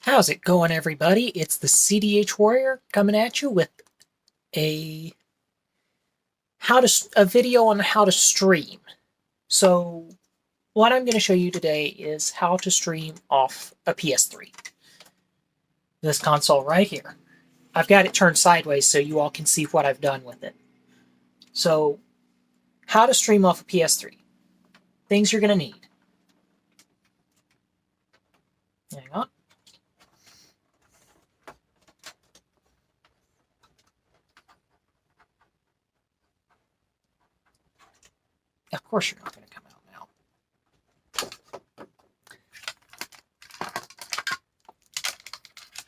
How's it going, everybody? It's the CDH Warrior coming at you with a video on how to stream. So what I'm going to show you today is how to stream off a PS3. This console right here. I've got it turned sideways so you all can see what I've done with it. So how to stream off a PS3. Things you're going to need. Hang on. Of course you're not going to come out now.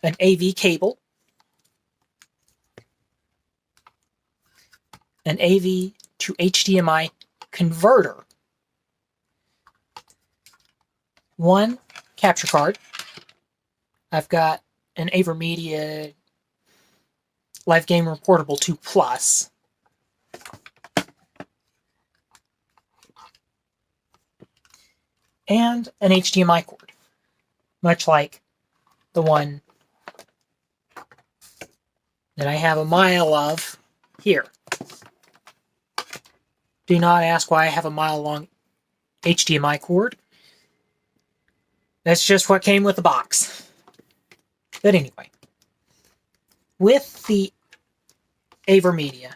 An AV cable. An AV to HDMI converter. One capture card. I've got an Avermedia Live Gamer Portable 2 Plus. And an HDMI cord, much like the one that I have a mile of here. Do not ask why I have a mile-long HDMI cord. That's just what came with the box. But anyway, with the Avermedia,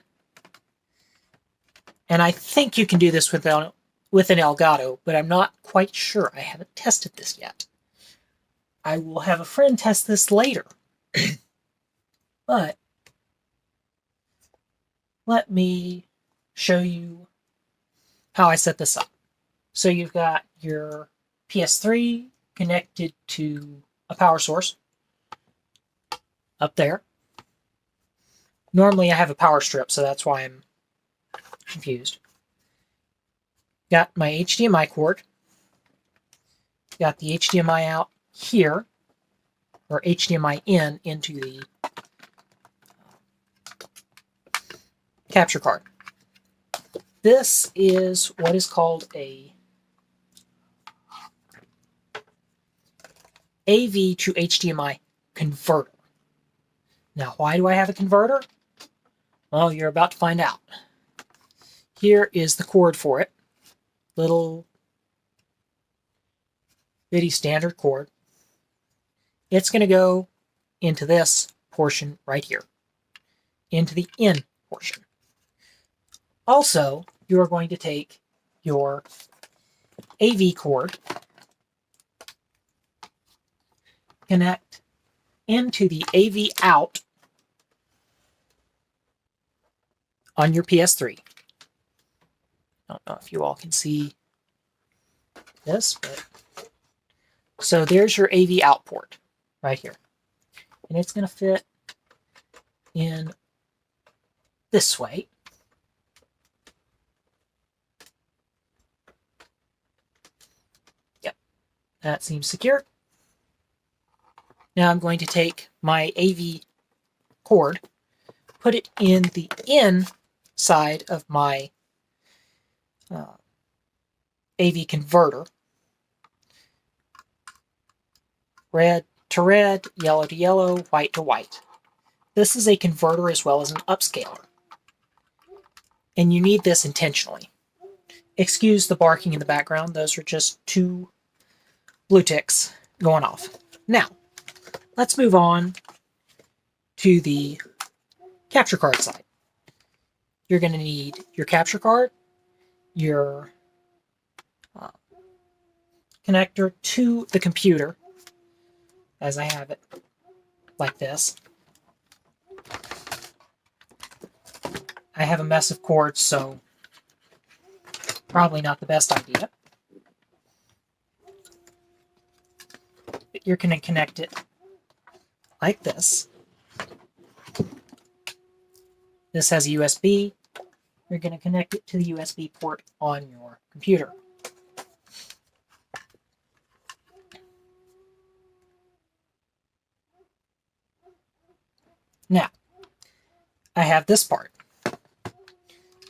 and I think you can do this with an Elgato, but I'm not quite sure. I haven't tested this yet. I will have a friend test this later. But let me show you how I set this up. So you've got your PS3 connected to a power source up there. Normally I have a power strip, so that's why I'm confused. Got my HDMI cord. Got the HDMI out here, or HDMI in into the capture card. This is what is called a AV to HDMI converter. Now, why do I have a converter? Well, you're about to find out. Here is the cord for it. Little bitty standard cord. It's going to go into this portion right here, into the in portion. Also, you are going to take your AV cord, connect into the AV out on your PS3. I don't know if you all can see this, but so there's your AV out port right here. And it's going to fit in this way. Yep, that seems secure. Now I'm going to take my AV cord, put it in the in side of my AV converter. Red to red, yellow to yellow, white to white. This is a converter as well as an upscaler. And you need this intentionally. Excuse the barking in the background. Those are just two blue ticks going off. Now, let's move on to the capture card side. You're going to need your capture card, your connector to the computer, as I have it like this. I have a mess of cords, so probably not the best idea. But you're going to connect it like this. This has a USB. You're going to connect it to the USB port on your computer. Now, I have this part.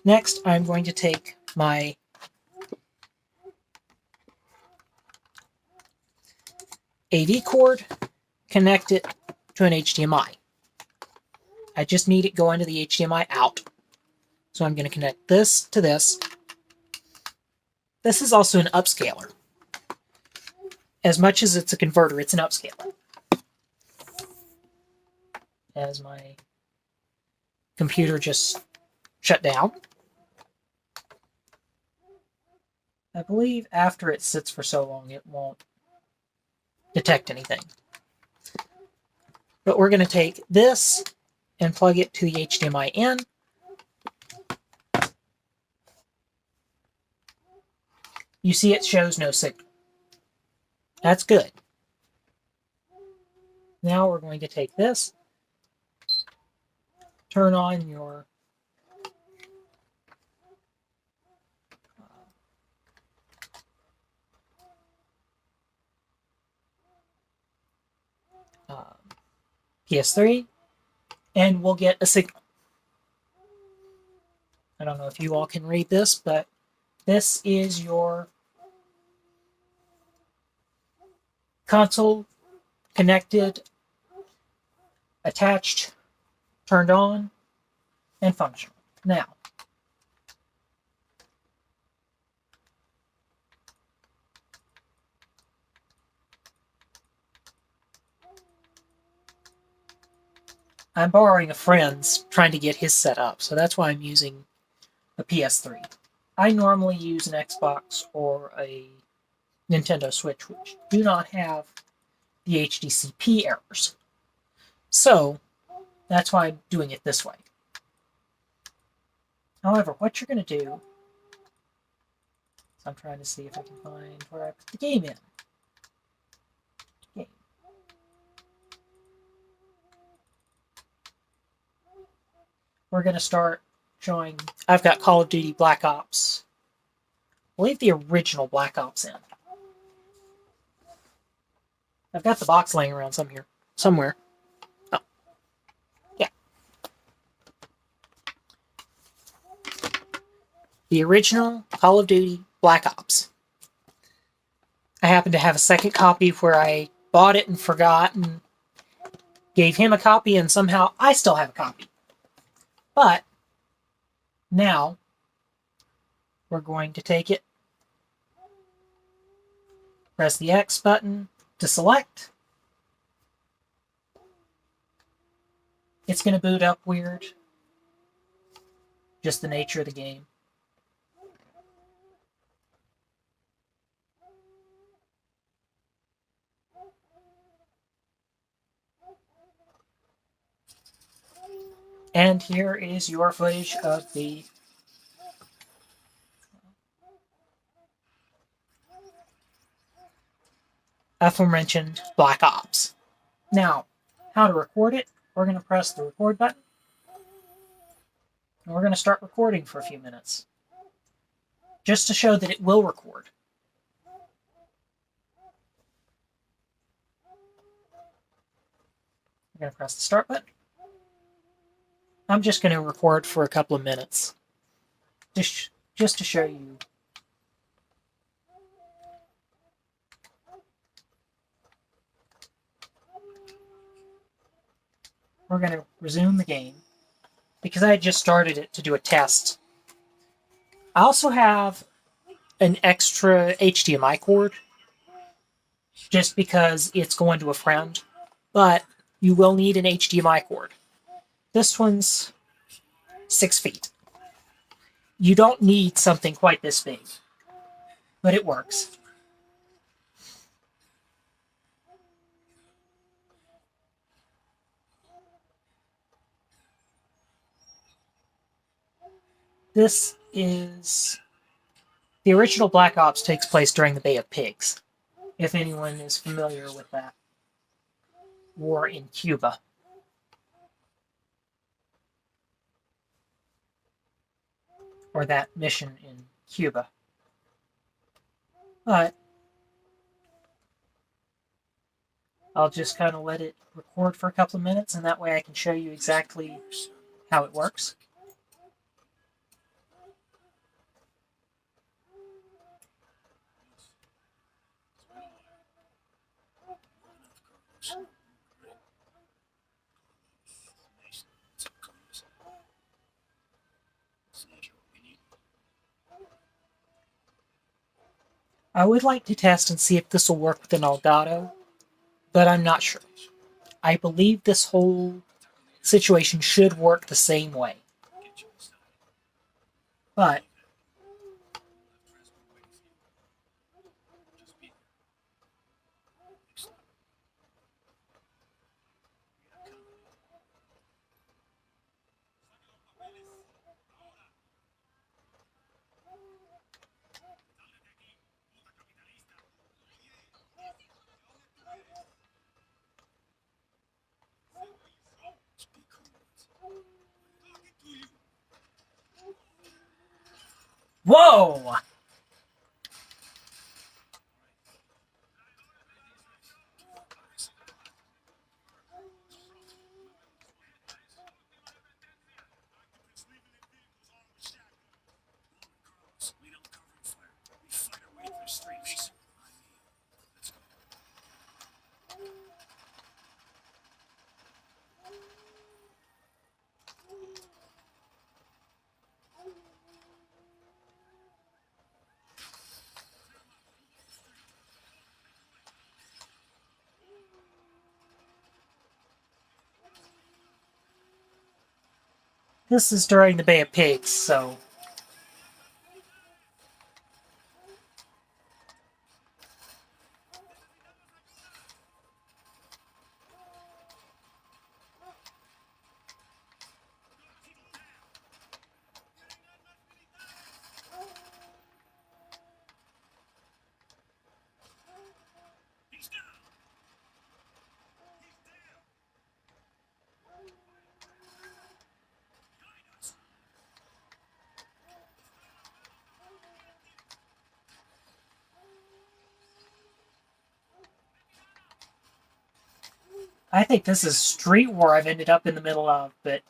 Next, I'm going to take my AV cord, connect it to an HDMI. I just need it going to the HDMI out. So I'm going to connect this to this. This is also an upscaler. As much as it's a converter, it's an upscaler. As my computer just shut down. I believe after it sits for so long, it won't detect anything. But we're going to take this and plug it to the HDMI in. You see it shows no signal. That's good. Now we're going to take this, turn on your PS3, and we'll get a signal. I don't know if you all can read this, but this is your console connected, attached, turned on, and functional. Now, I'm borrowing a friend's, trying to get his set up, so that's why I'm using a PS3. I normally use an Xbox or a Nintendo Switch, which do not have the HDCP errors. So, that's why I'm doing it this way. However, what you're going to do, I'm trying to see if I can find where I put the game in. Game. We're going to start showing, I've got Call of Duty Black Ops. I believe the original Black Ops in. I've got the box laying around somewhere. Oh, yeah. The original Call of Duty Black Ops. I happen to have a second copy where I bought it and forgot and gave him a copy, and somehow I still have a copy. But now we're going to take it, press the X button to select. It's going to boot up weird. Just the nature of the game. And here is your footage of the aforementioned Black Ops. Now, how to record it? We're going to press the record button. And we're going to start recording for a few minutes. Just to show that it will record. We're going to press the start button. I'm just going to record for a couple of minutes. Just to show you. We're going to resume the game because I had just started it to do a test. I also have an extra HDMI cord just because it's going to a friend, but you will need an HDMI cord. This one's 6 feet. You don't need something quite this big, but it works. This is... The original Black Ops takes place during the Bay of Pigs, if anyone is familiar with that war in Cuba. Or that mission in Cuba. But I'll just kind of let it record for a couple of minutes, and that way I can show you exactly how it works. I would like to test and see if this will work with an Elgato, but I'm not sure. I believe this whole situation should work the same way. But whoa! This is during the Bay of Pigs, so... I think this is Street War I've ended up in the middle of, but...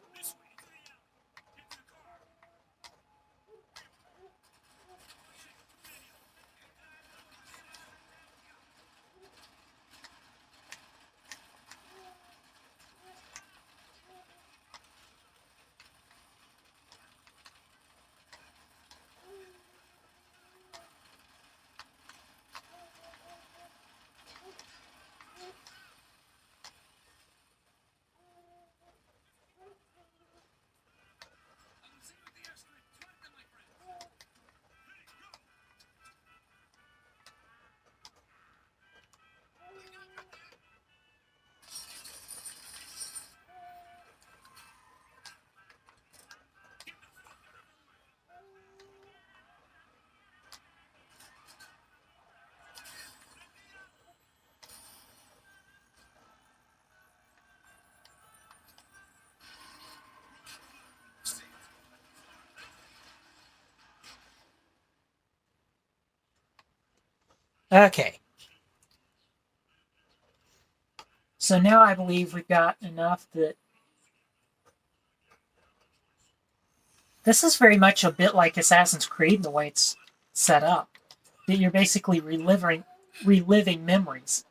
Okay. So now I believe we've got enough that... This is very much a bit like Assassin's Creed, the way it's set up. That you're basically reliving memories.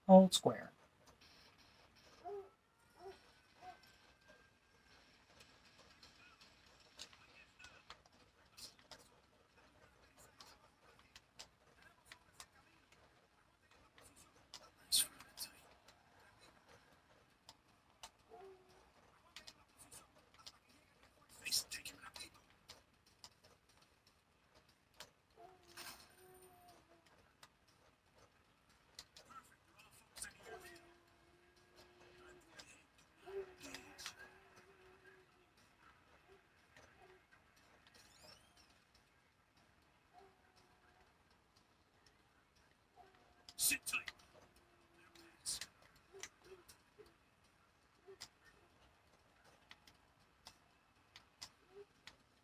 Hold square. Sit tight.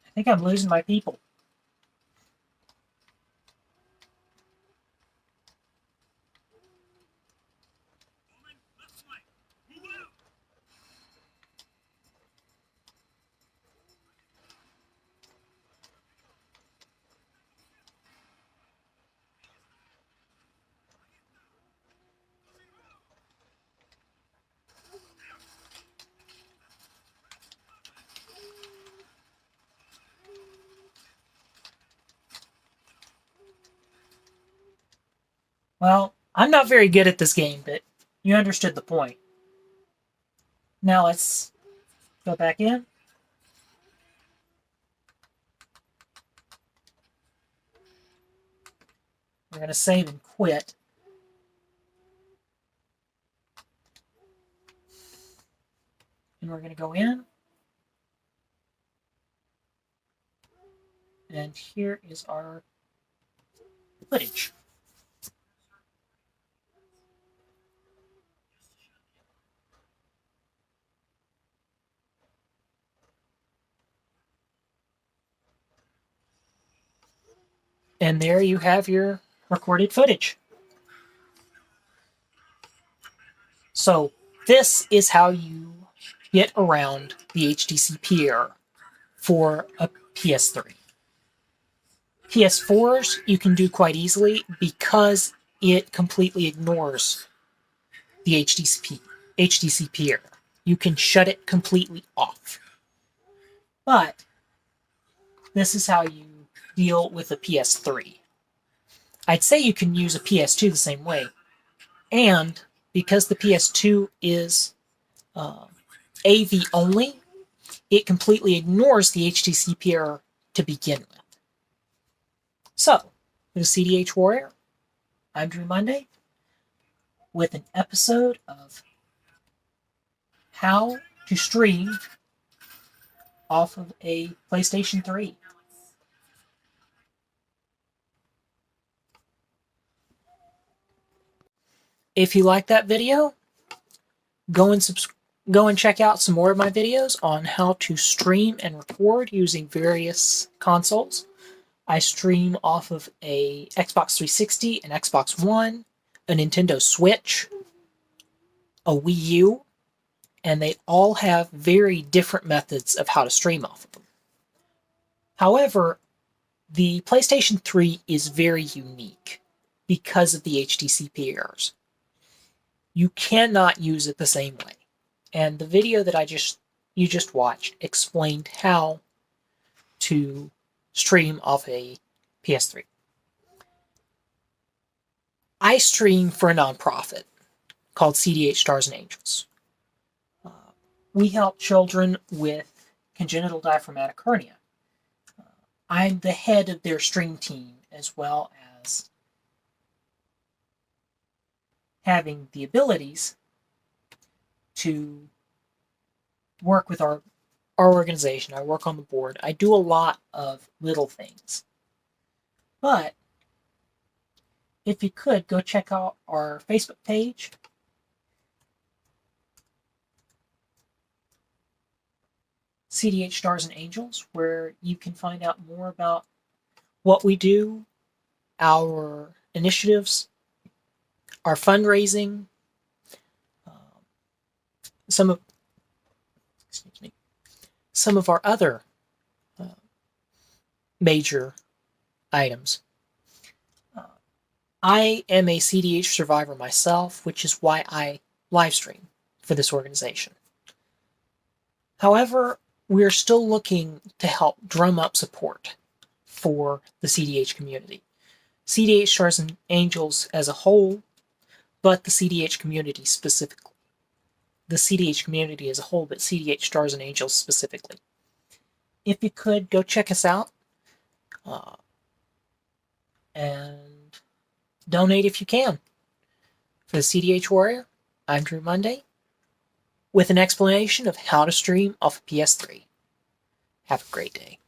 I think I'm losing my people. Well, I'm not very good at this game, but you understood the point. Now let's go back in. We're going to save and quit. And we're going to go in. And here is our footage. And there you have your recorded footage. So this is how you get around the HDCP error for a PS3. PS4s you can do quite easily because it completely ignores the HDCP error. You can shut it completely off. But this is how you deal with a PS3. I'd say you can use a PS2 the same way. And because the PS2 is AV only, it completely ignores the HDCP error to begin with. So, this is CDH Warrior. I'm Drew Monday with an episode of how to stream off of a PlayStation 3. If you like that video, go and check out some more of my videos on how to stream and record using various consoles. I stream off of a Xbox 360, an Xbox One, a Nintendo Switch, a Wii U, and they all have very different methods of how to stream off of them. However, the PlayStation 3 is very unique because of the HDCP errors. You cannot use it the same way. And the video that you just watched explained how to stream off a PS3. I stream for a nonprofit called CDH Stars and Angels. We help children with congenital diaphragmatic hernia. I'm the head of their stream team, as well as having the abilities to work with our organization. I work on the board. I do a lot of little things. But if you could, go check out our Facebook page. CDH Stars and Angels, where you can find out more about what we do, our initiatives, our fundraising, some of our other major items. I am a CDH survivor myself, which is why I live stream for this organization. However, we're still looking to help drum up support for the CDH community. CDH Stars and Angels as a whole, but the CDH community specifically. The CDH community as a whole, but CDH Stars and Angels specifically. If you could, go check us out. And donate if you can. For the CDH Warrior, I'm Drew Monday, with an explanation of how to stream off a PS3. Have a great day.